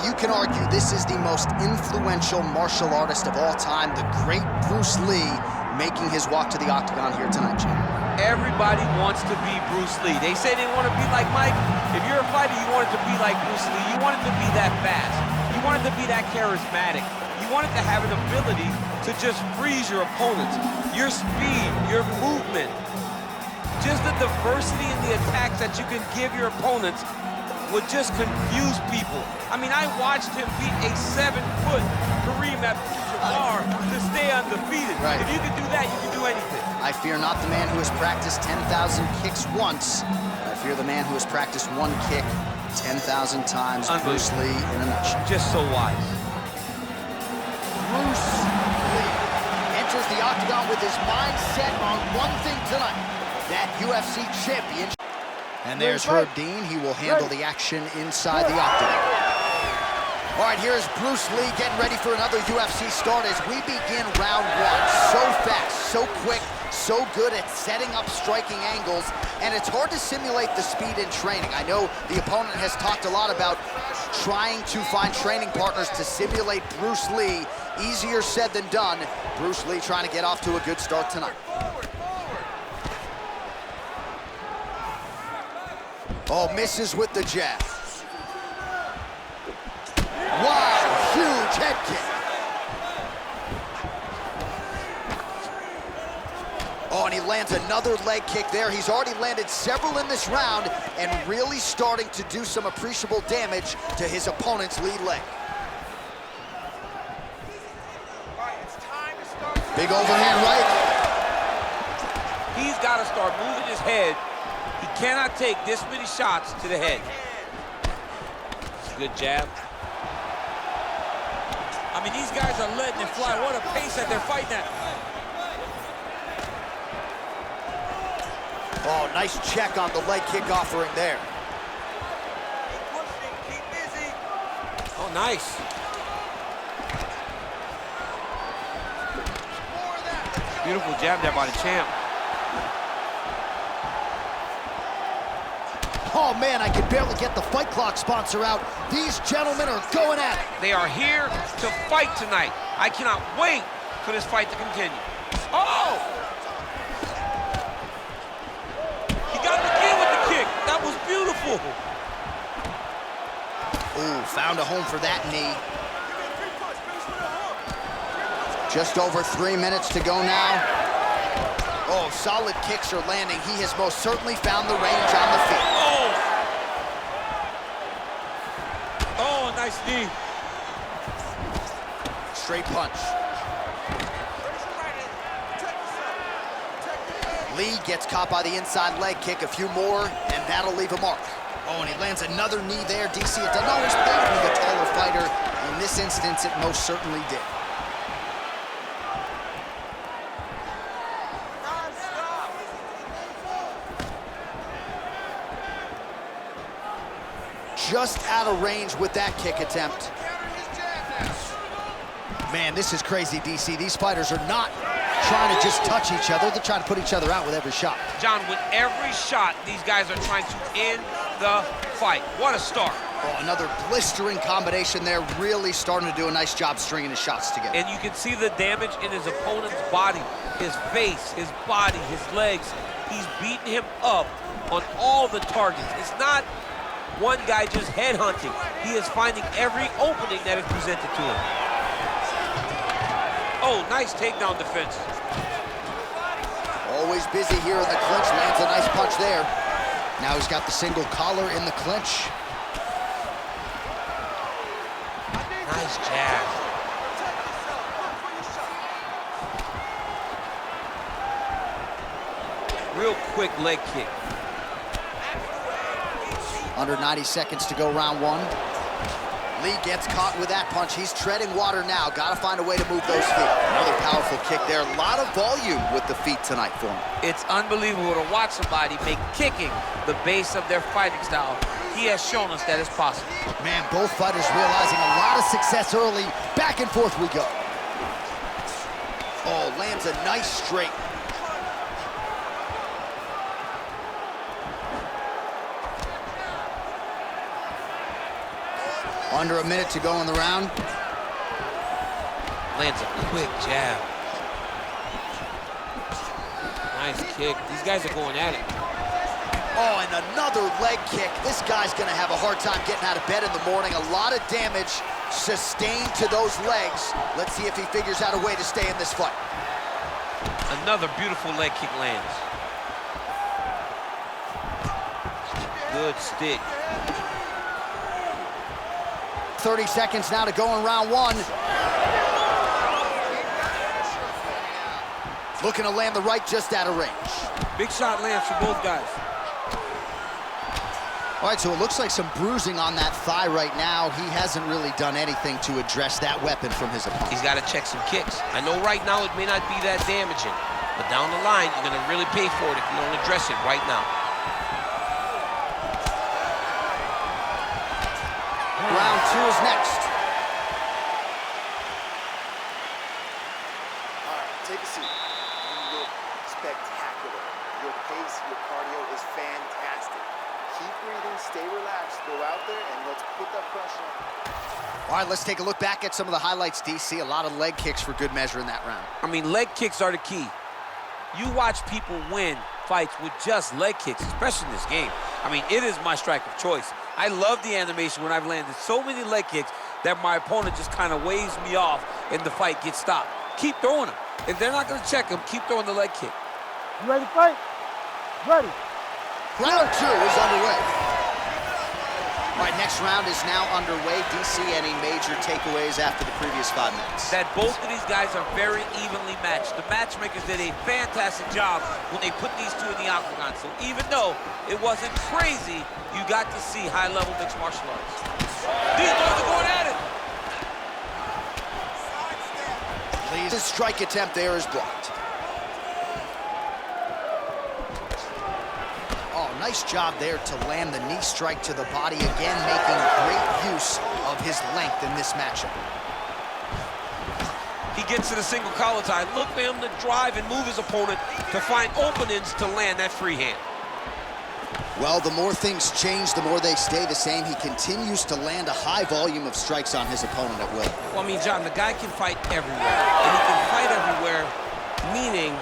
you can argue this is the most influential martial artist of all time, the great Bruce Lee, making his walk to the octagon here tonight, Jim. Everybody wants to be Bruce Lee. They say they want to be like Mike. If you're a fighter, you want it to be like Bruce Lee. You want it to be that fast. You want it to be that charismatic. You want it to have an ability to just freeze your opponents. Your speed, your movement, just the diversity in the attacks that you can give your opponents would just confuse people. I mean, I watched him beat a 7-foot Kareem Abdul-Jabbar to stay undefeated. Right. If you can do that, you can do anything. I fear not the man who has practiced 10,000 kicks once. I fear the man who has practiced one kick 10,000 times. Bruce Lee in a nutshell. Just so wise. Bruce Lee enters the octagon with his mind set on one thing tonight, that UFC championship. And there's Herb Dean. He will handle the action inside the octagon. All right, here's Bruce Lee getting ready for another UFC start as we begin round one. So fast, so quick, so good at setting up striking angles, and it's hard to simulate the speed in training. I know the opponent has talked a lot about trying to find training partners to simulate Bruce Lee. Easier said than done. Bruce Lee trying to get off to a good start tonight. Oh, misses with the jab. Wow, huge head kick. Oh, and he lands another leg kick there. He's already landed several in this round and really starting to do some appreciable damage to his opponent's lead leg. Big overhand right. He's got to start moving his head. He cannot take this many shots to the head. Good jab. I mean, these guys are letting it fly. What a pace that they're fighting at. Oh, nice check on the leg kick offering there. Keep busy. Oh, nice. Beautiful jab there by the champ. Oh man, I can barely get the Fight Clock sponsor out. These gentlemen are going at it. They are here to fight tonight. I cannot wait for this fight to continue. Oh! He got him again with the kick. That was beautiful. Ooh, found a home for that knee. Just over 3 minutes to go now. Oh, solid kicks are landing. He has most certainly found the range on the feet. Oh! Oh, nice knee. Straight punch. Lee gets caught by the inside leg kick. A few more, and that'll leave a mark. Oh, and he lands another knee there. DC, it doesn't always pay to be the taller fighter. In this instance, it most certainly did. Just out of range with that kick attempt. Man, this is crazy, DC. These fighters are not trying to just touch each other. They're trying to put each other out with every shot. John, with every shot, these guys are trying to end the fight. What a start. Oh, another blistering combination there. Really starting to do a nice job stringing his shots together. And you can see the damage in his opponent's body, his face, his body, his legs. He's beating him up on all the targets. It's not one guy just headhunting. He is finding every opening that is presented to him. Oh, nice takedown defense. Always busy here in the clinch. Lands a nice punch there. Now he's got the single collar in the clinch. Nice jab. Real quick leg kick. Under 90 seconds to go round one. Lee gets caught with that punch. He's treading water now. Got to find a way to move those feet. Another powerful kick there. A lot of volume with the feet tonight for him. It's unbelievable to watch somebody make kicking the base of their fighting style. He has shown us that it's possible. Man, both fighters realizing a lot of success early. Back and forth we go. Oh, lands a nice straight. Under a minute to go in the round. Lands a quick jab. Nice kick. These guys are going at it. Oh, and another leg kick. This guy's gonna have a hard time getting out of bed in the morning. A lot of damage sustained to those legs. Let's see if he figures out a way to stay in this fight. Another beautiful leg kick lands. Good stick. 30 seconds now to go in round one. Looking to land the right just out of range. Big shot lands for both guys. All right, so it looks like some bruising on that thigh right now. He hasn't really done anything to address that weapon from his opponent. He's got to check some kicks. I know right now it may not be that damaging, but down the line, you're going to really pay for it if you don't address it right now. Round two is next. All right, take a seat. You look spectacular. Your pace, your cardio is fantastic. Keep breathing, stay relaxed, go out there, and let's put that pressure on. All right, let's take a look back at some of the highlights, DC. A lot of leg kicks for good measure in that round. I mean, leg kicks are the key. You watch people win fights with just leg kicks, especially in this game. I mean, it is my strike of choice. I love the animation when I've landed so many leg kicks that my opponent just kind of waves me off and the fight gets stopped. Keep throwing them. If they're not going to check them, keep throwing the leg kick. You ready to fight? Ready. Round two is underway. All right, next round is now underway. DC, any major takeaways after the previous 5 minutes? That both of these guys are very evenly matched. The matchmakers did a fantastic job when they put these two in the octagon. So even though it wasn't crazy, you got to see high-level mixed martial arts. These boys are going at it. His strike attempt there is blocked. Oh, nice job there to land the knee strike to the body again, making great use of his length in this matchup. He gets to the single collar tie. Look for him to drive and move his opponent to find openings to land that free hand. Well, the more things change, the more they stay the same. He continues to land a high volume of strikes on his opponent at will. Well, I mean, John, the guy can fight everywhere. And he can fight everywhere, meaning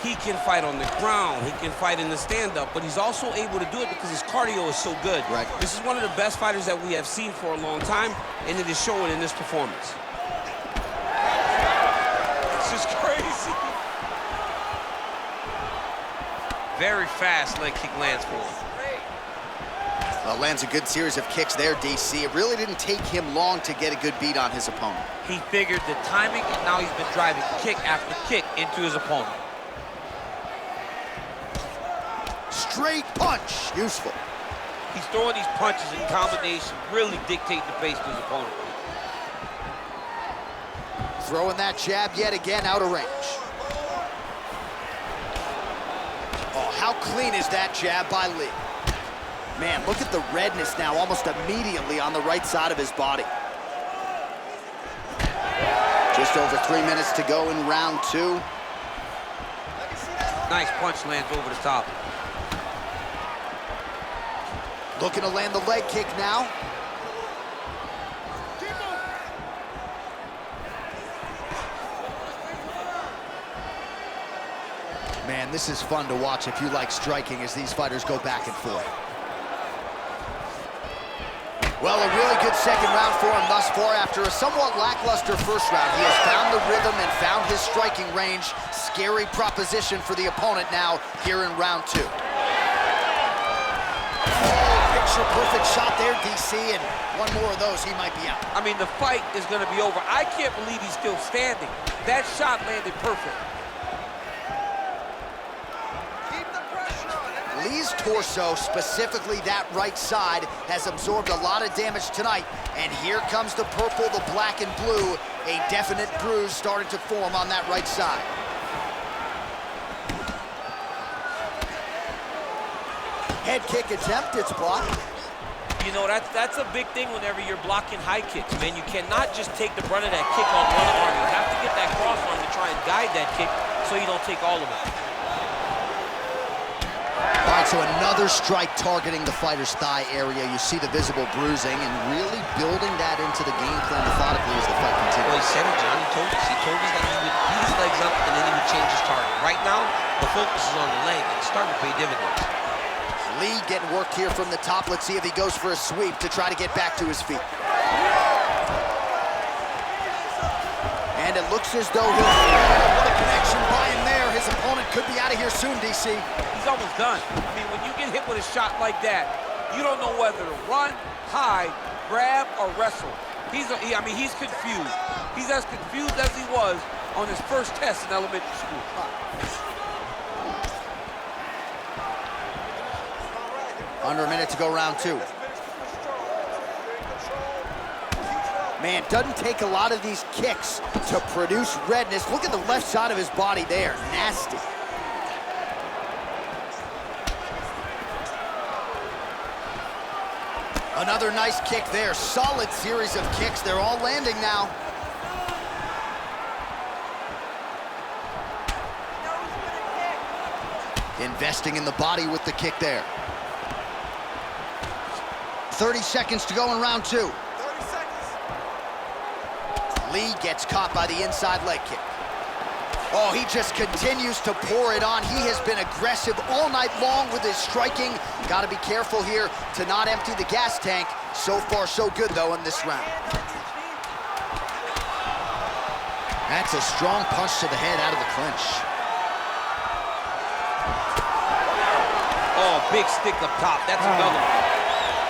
he can fight on the ground, he can fight in the stand-up, but he's also able to do it because his cardio is so good. Right. This is one of the best fighters that we have seen for a long time, and it is showing in this performance. It's just crazy. Very fast leg kick lands for him. Well, lands a good series of kicks there, DC. It really didn't take him long to get a good beat on his opponent. He figured the timing, and now he's been driving kick after kick into his opponent. Straight punch, useful. He's throwing these punches in combination, really dictating the pace to his opponent. Throwing that jab yet again out of range. Oh, how clean is that jab by Lí? Man, look at the redness now almost immediately on the right side of his body. Just over 3 minutes to go in round two. Nice punch lands over the top. Looking to land the leg kick now. Man, this is fun to watch if you like striking as these fighters go back and forth. Well, a really good second round for him thus far. After a somewhat lackluster first round, he has found the rhythm and found his striking range. Scary proposition for the opponent now here in round two. Picture-perfect shot there, DC, and one more of those, he might be out. I mean, the fight is going to be over. I can't believe he's still standing. That shot landed perfect. Lí's torso, specifically that right side, has absorbed a lot of damage tonight. And here comes the purple, the black, and blue. A definite bruise starting to form on that right side. Head kick attempt, it's blocked. You know, that's a big thing whenever you're blocking high kicks, man. You cannot just take the brunt of that kick on one arm. You have to get that cross arm to try and guide that kick so you don't take all of it. All right, right, so another strike targeting the fighter's thigh area. You see the visible bruising and really building that into the game plan methodically as the fight continues. Well, he said it, John. He told us. He told us that he would beat his legs up and then he would change his target. Right now, the focus is on the leg and it's starting to pay dividends. Lee getting worked here from the top. Let's see if he goes for a sweep to try to get back to his feet. And it looks as though he'll... What a connection by him there. His opponent could be out of here soon, DC. He's almost done. I mean, when you get hit with a shot like that, you don't know whether to run, hide, grab, or wrestle. He's confused. He's as confused as he was on his first test in elementary school. Under a minute to go, round two. Man, doesn't take a lot of these kicks to produce redness. Look at the left side of his body there. Nasty. Another nice kick there. Solid series of kicks. They're all landing now. Investing in the body with the kick there. 30 seconds to go in round two. 30 seconds. Lee gets caught by the inside leg kick. Oh, he just continues to pour it on. He has been aggressive all night long with his striking. Got to be careful here to not empty the gas tank. So far, so good, though, in this round. That's a strong punch to the head out of the clinch. Oh, big stick up top. That's another one.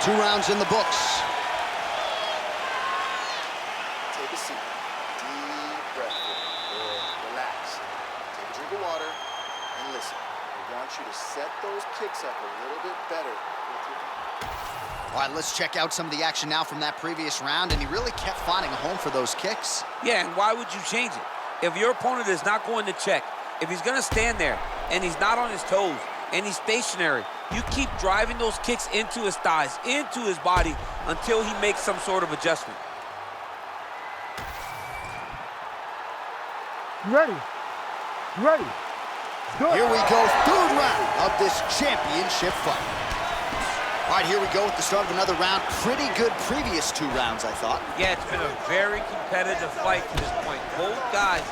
2 rounds in the books. Take a seat. Deep breath. Good. Relax. Take a drink of water and listen. I want you to set those kicks up a little bit better with your... All right, let's check out some of the action now from that previous round, and he really kept finding a home for those kicks. Yeah, and why would you change it? If your opponent is not going to check, if he's going to stand there and he's not on his toes and he's stationary, you keep driving those kicks into his thighs, into his body, until he makes some sort of adjustment. You ready? You ready? Do it. Here we go, 3rd round of this championship fight. All right, here we go with the start of another round. Pretty good previous 2 rounds, I thought. Yeah, it's been a very competitive fight to this point. Both guys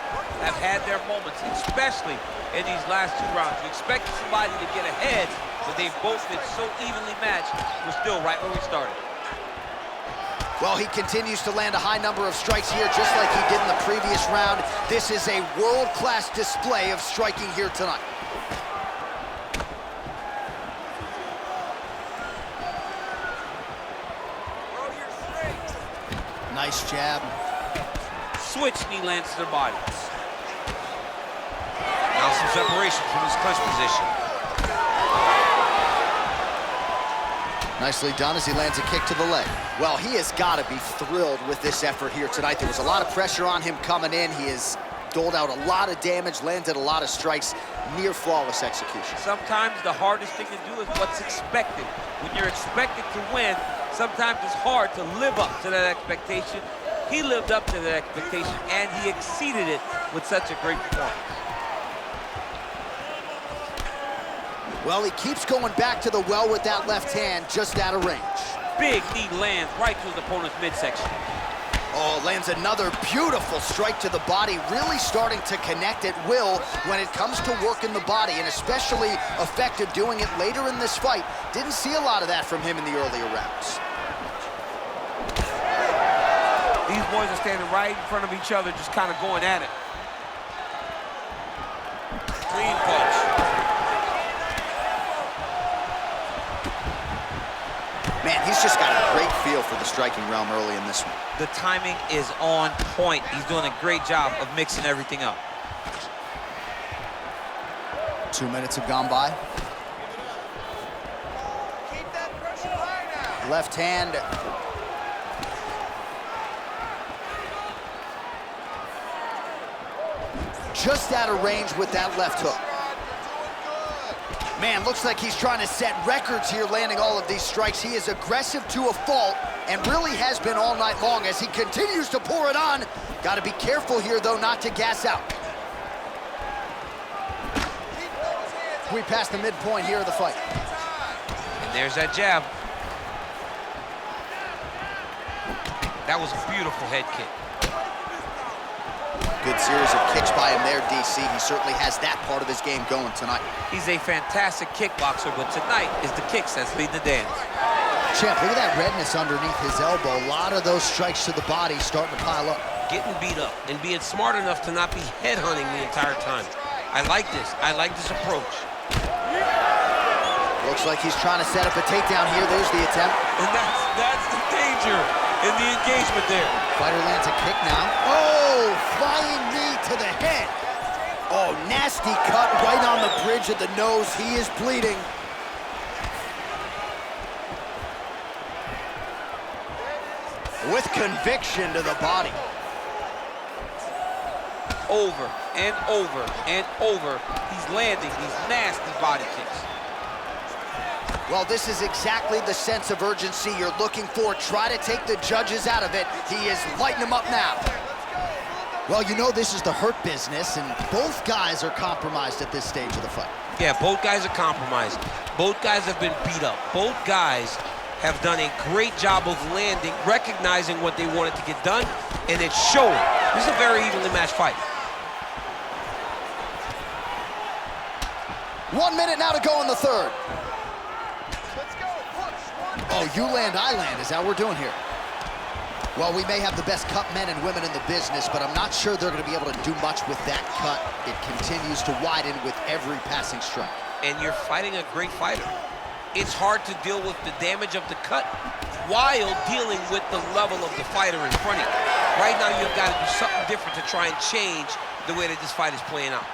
have had their moments, especially in these last 2 rounds. You expected somebody to get ahead, but they've both been so evenly matched. We're still right where we started. Well, he continues to land a high number of strikes here, just like he did in the previous round. This is a world-class display of striking here tonight. Nice jab. Switch knee lands to their body. Now some separation from his clinch position. Nicely done as he lands a kick to the leg. Well, he has got to be thrilled with this effort here tonight. There was a lot of pressure on him coming in. He has doled out a lot of damage, landed a lot of strikes, near flawless execution. Sometimes the hardest thing to do is what's expected. When you're expected to win, sometimes it's hard to live up to that expectation. He lived up to that expectation, and he exceeded it with such a great performance. Well, he keeps going back to the well with that left hand, just out of range. Big knee lands right to his opponent's midsection. Oh, lands another beautiful strike to the body, really starting to connect at will when it comes to working the body, and especially effective doing it later in this fight. Didn't see a lot of that from him in the earlier rounds. These boys are standing right in front of each other, just kind of going at it. Clean punch. Man, he's just got a great feel for the striking realm early in this one. The timing is on point. He's doing a great job of mixing everything up. 2 minutes have gone by. Keep that pressure high now. Left hand. Just out of range with that left hook. Man, looks like he's trying to set records here, landing all of these strikes. He is aggressive to a fault and really has been all night long as he continues to pour it on. Got to be careful here, though, not to gas out. We passed the midpoint here of the fight. there's that jab. That was a beautiful head kick. Good series of kicks by him there, DC. He certainly has that part of his game going tonight. He's a fantastic kickboxer, but tonight is the kicks that's leading the dance. Champ, look at that redness underneath his elbow. A lot of those strikes to the body starting to pile up. Getting beat up and being smart enough to not be headhunting the entire time. I like this. I like this approach. Looks like he's trying to set up a takedown here. There's the attempt. And that's the danger in the engagement there. Fighter lands a kick now. Oh, flying knee to the head. Oh, nasty cut right on the bridge of the nose. He is bleeding. With conviction to the body. Over and over and over. He's landing these nasty body kicks. Well, this is exactly the sense of urgency you're looking for. Try to take the judges out of it. He is lighting them up now. Well, you know this is the hurt business, and both guys are compromised at this stage of the fight. Yeah, both guys are compromised. Both guys have been beat up. Both guys have done a great job of landing, recognizing what they wanted to get done, and it's showing. This is a very evenly matched fight. 1 minute now to go in the third. Oh, you land, I land. Is that what we're doing here? Well, we may have the best cut men and women in the business, but I'm not sure they're going to be able to do much with that cut. It continues to widen with every passing strike. And you're fighting a great fighter. It's hard to deal with the damage of the cut while dealing with the level of the fighter in front of you. Right now, you've got to do something different to try and change the way that this fight is playing out.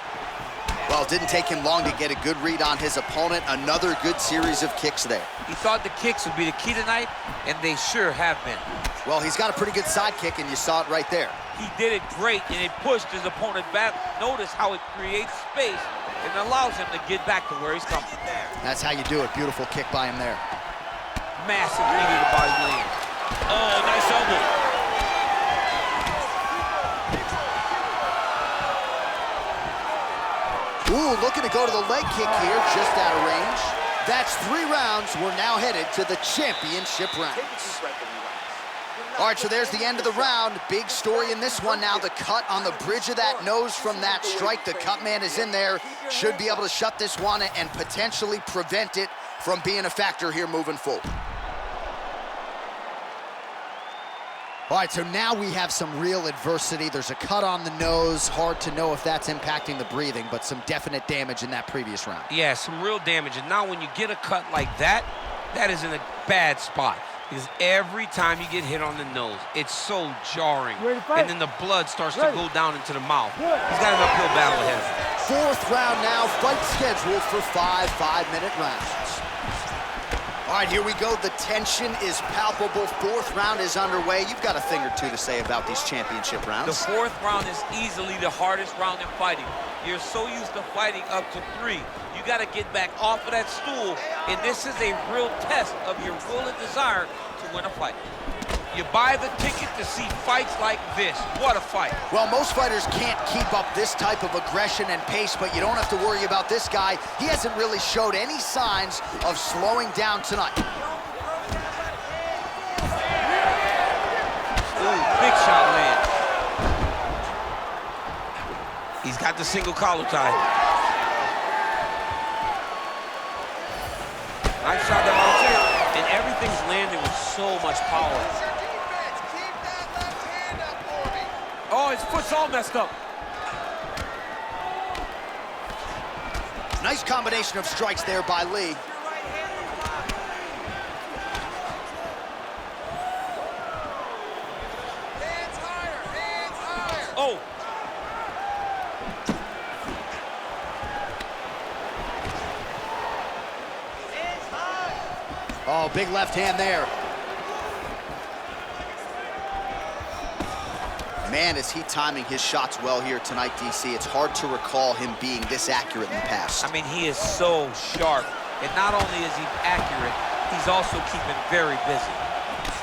Well, it didn't take him long to get a good read on his opponent. Another good series of kicks there. He thought the kicks would be the key tonight, and they sure have been. Well, he's got a pretty good side kick, and you saw it right there. He did it great, and it pushed his opponent back. Notice how it creates space and allows him to get back to where he's coming. That's how you do it. Beautiful kick by him there. Massive knee to the body land. Oh, nice elbow. Ooh, looking to go to the leg kick here, just out of range. That's 3 rounds. We're now headed to the championship rounds. All right, so there's the end of the round. Big story in this one now. The cut on the bridge of that nose from that strike. The cut man is in there. Should be able to shut this one and potentially prevent it from being a factor here moving forward. All right, so now we have some real adversity. There's a cut on the nose. Hard to know if that's impacting the breathing, but some definite damage in that previous round. Yeah, some real damage. And now when you get a cut like that, that is in a bad spot. Because every time you get hit on the nose, it's so jarring. And then the blood starts to go down into the mouth. He's got an uphill battle ahead of him. 4th round now, fight scheduled for 5 5-minute rounds. All right, here we go. The tension is palpable. 4th round is underway. You've got a thing or two to say about these championship rounds. The 4th round is easily the hardest round in fighting. You're so used to fighting up to 3. You got to get back off of that stool, and this is a real test of your will and desire to win a fight. You buy the ticket to see fights like this. What a fight. Well, most fighters can't keep up this type of aggression and pace, but you don't have to worry about this guy. He hasn't really showed any signs of slowing down tonight. Ooh, big shot land. He's got the single collar tie. Nice shot that right there. And everything's landing with so much power. Oh, his foot's all messed up. Nice combination of strikes there by Lee. Oh. Oh, big left hand there. Man, is he timing his shots well here tonight, DC. It's hard to recall him being this accurate in the past. I mean, he is so sharp. And not only is he accurate, he's also keeping very busy.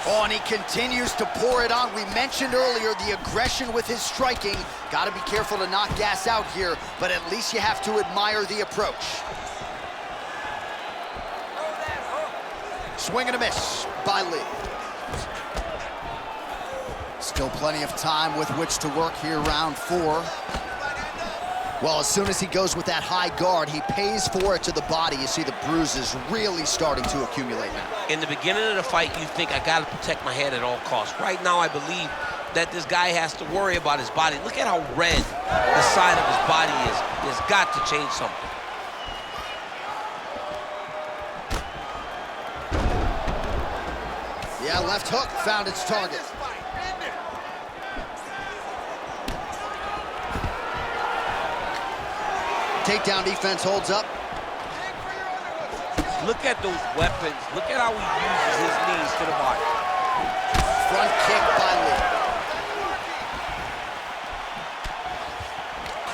Oh, and he continues to pour it on. We mentioned earlier the aggression with his striking. Got to be careful to not gas out here, but at least you have to admire the approach. Swing and a miss by Lí. Still plenty of time with which to work here, round 4. Well, as soon as he goes with that high guard, he pays for it to the body. You see the bruises really starting to accumulate now. In the beginning of the fight, you think, I gotta protect my head at all costs. Right now, I believe that this guy has to worry about his body. Look at how red the side of his body is. He's got to change something. Yeah, left hook found its target. Takedown defense holds up. Look at those weapons. Look at how he uses his knees to the body. Front kick by Lí.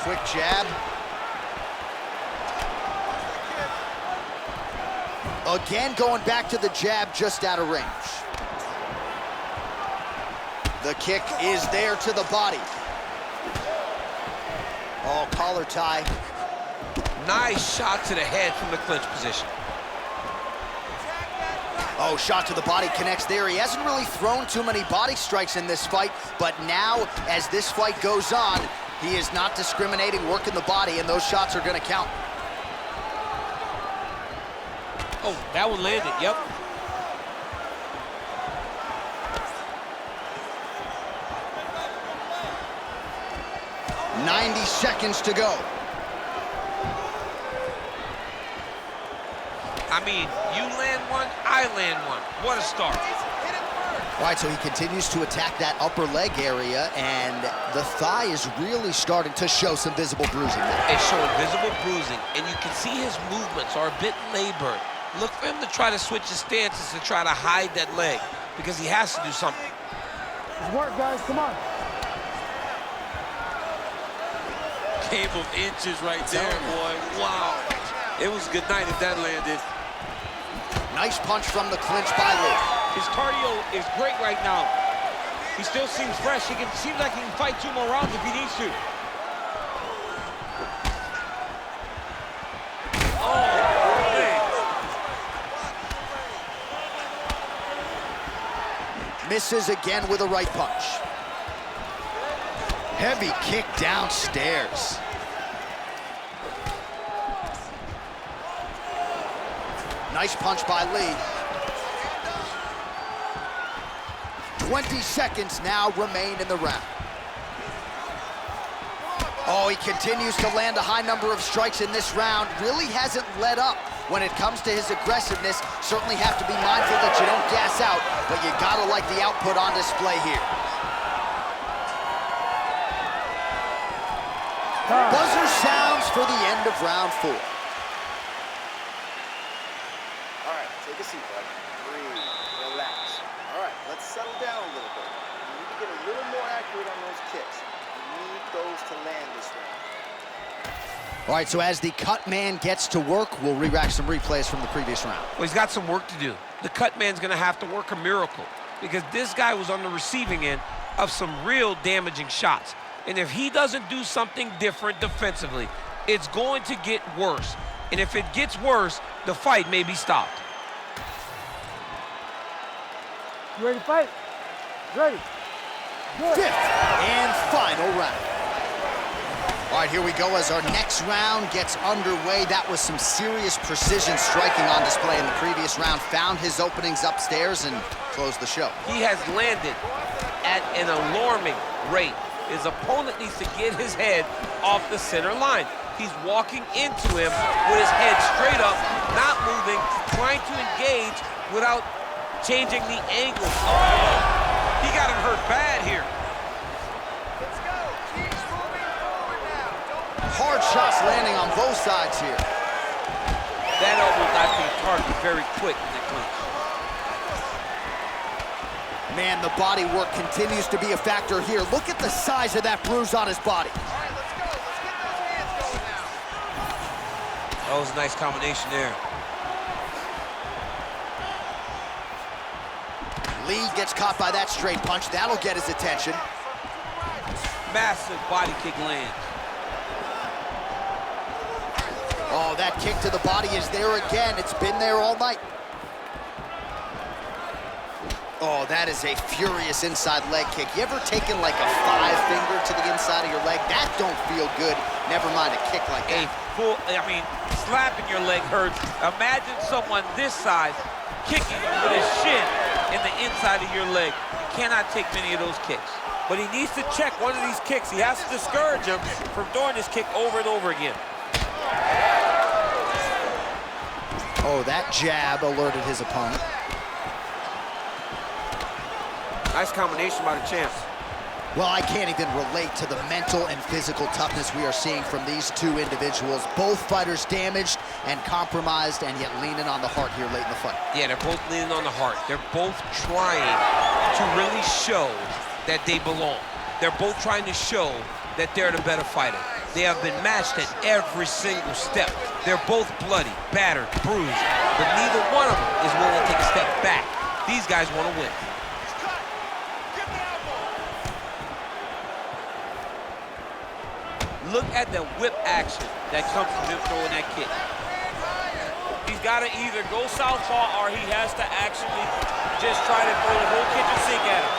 Quick jab. Again, going back to the jab, just out of range. The kick is there to the body. Oh, collar tie. Nice shot to the head from the clinch position. Oh, shot to the body connects there. He hasn't really thrown too many body strikes in this fight, but now, as this fight goes on, he is not discriminating, working the body, and those shots are gonna count. Oh, that one landed, yep. "90 seconds to go." I mean, you land one, I land one. What a start. All right, so he continues to attack that upper leg area, and the thigh is really starting to show some visible bruising there. It's showing visible bruising, and you can see his movements are a bit labored. Look for him to try to switch his stances to try to hide that leg, because he has to do something. Good work, guys. Come on. Game of inches right there, boy. Wow. It was a good night if that landed. Nice punch from the clinch by Lí. His cardio is great right now. He still seems fresh. Seems like he can fight 2 more rounds if he needs to. Oh, man. Misses again with a right punch. Heavy kick downstairs. Nice punch by Lí. 20 seconds now remain in the round. Oh, he continues to land a high number of strikes in this round. Really hasn't let up when it comes to his aggressiveness. Certainly have to be mindful that you don't gas out, but you gotta like the output on display here. Buzzer sounds for the end of round 4. All right, take a seat, bud. Breathe, relax. All right, let's settle down a little bit. You need to get a little more accurate on those kicks. You need those to land this round. All right, so as the cut man gets to work, we'll re-rack some replays from the previous round. Well, he's got some work to do. The cut man's gonna have to work a miracle, because this guy was on the receiving end of some real damaging shots. And if he doesn't do something different defensively, it's going to get worse. And if it gets worse, the fight may be stopped. You ready to fight? Ready. Good. 5th and final round. All right, here we go as our next round gets underway. That was some serious precision striking on display in the previous round. Found his openings upstairs and closed the show. He has landed at an alarming rate. His opponent needs to get his head off the center line. He's walking into him with his head straight up, not moving, trying to engage without changing the angle. Oh, he got him hurt bad here. Let's go. Keep moving forward now. Hard shots landing on both sides here. That elbow got to the target very quick in the clinch. Man, the body work continues to be a factor here. Look at the size of that bruise on his body. All right, let's go. Let's get those hands going now. That was a nice combination there. Lí gets caught by that straight punch. That'll get his attention. Massive body kick lands. Oh, that kick to the body is there again. It's been there all night. Oh, that is a furious inside leg kick. You ever taken like a 5-finger to the inside of your leg? That don't feel good. Never mind a kick like that. Slapping your leg hurts. Imagine someone this size kicking you with his shin in the inside of your leg. You cannot take many of those kicks. But he needs to check one of these kicks. He has to discourage him from doing this kick over and over again. Oh, that jab alerted his opponent. Nice combination by the champ. Well, I can't even relate to the mental and physical toughness we are seeing from these two individuals. Both fighters damaged and compromised, and yet leaning on the heart here late in the fight. Yeah, they're both leaning on the heart. They're both trying to really show that they belong. They're both trying to show that they're the better fighter. They have been matched at every single step. They're both bloody, battered, bruised, but neither one of them is willing to take a step back. These guys want to win. Look at the whip action that comes from him throwing that kick. He's got to either go southpaw or he has to actually just try to throw the whole kitchen sink at him.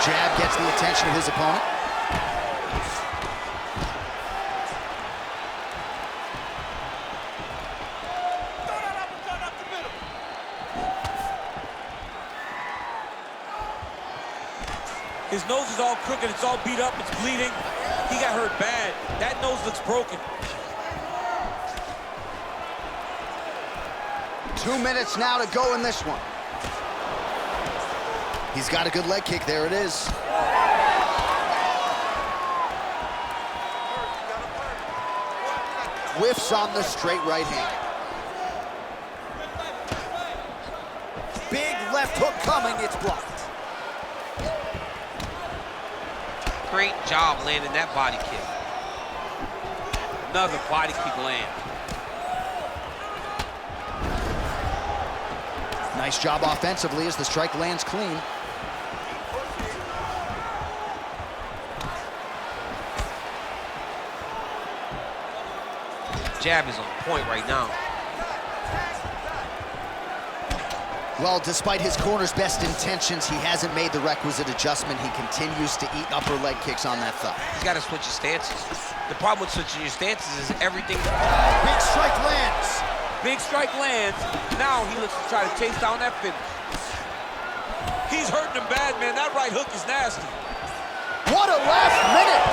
Jab gets the attention of his opponent. His nose is all crooked, it's all beat up, it's bleeding. He got hurt bad. That nose looks broken. 2 minutes now to go in this one. He's got a good leg kick. There it is. Whiffs on the straight right hand. Big left hook coming. It's blocked. Great job landing that body kick. Another body kick land. Nice job offensively as the strike lands clean. Jab is on point right now. Well, despite his corner's best intentions, he hasn't made the requisite adjustment. He continues to eat upper leg kicks on that thigh. He's got to switch his stances. The problem with switching your stances is everything... Big strike lands. Big strike lands. Now he looks to try to chase down that finish. He's hurting him bad, man. That right hook is nasty. What a last minute.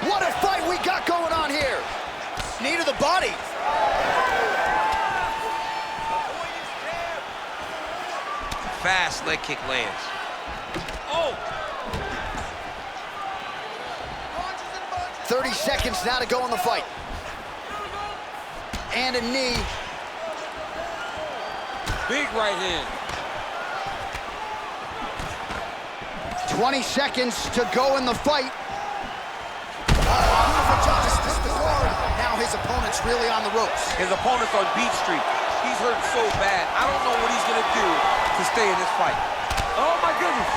What a fight we got going on here. Knee to the body. Fast leg kick lands. Oh! 30 seconds now to go in the fight. And a knee. Big right hand. 20 seconds to go in the fight. Now his opponent's really on the ropes. His opponent's on Beat Street. He's hurt so bad. I don't know what he's gonna do to stay in this fight. Oh my goodness.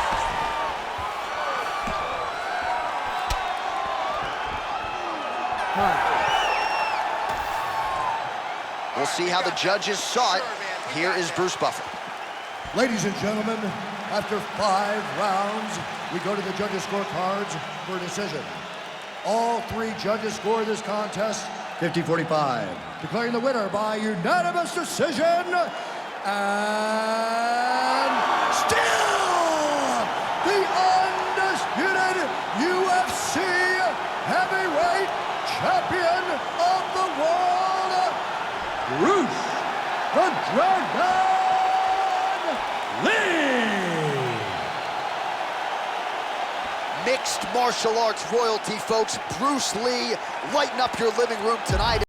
We'll see how the judges saw it. Here is Bruce Buffer. Ladies and gentlemen, after 5 rounds, we go to the judges' scorecards for a decision. All 3 judges score this contest 50-45, declaring the winner by unanimous decision, and still the undisputed UFC heavyweight champion of the world, Bruce the Dragon Lí. Mixed martial arts royalty, folks. Bruce Lee, lighten up your living room tonight.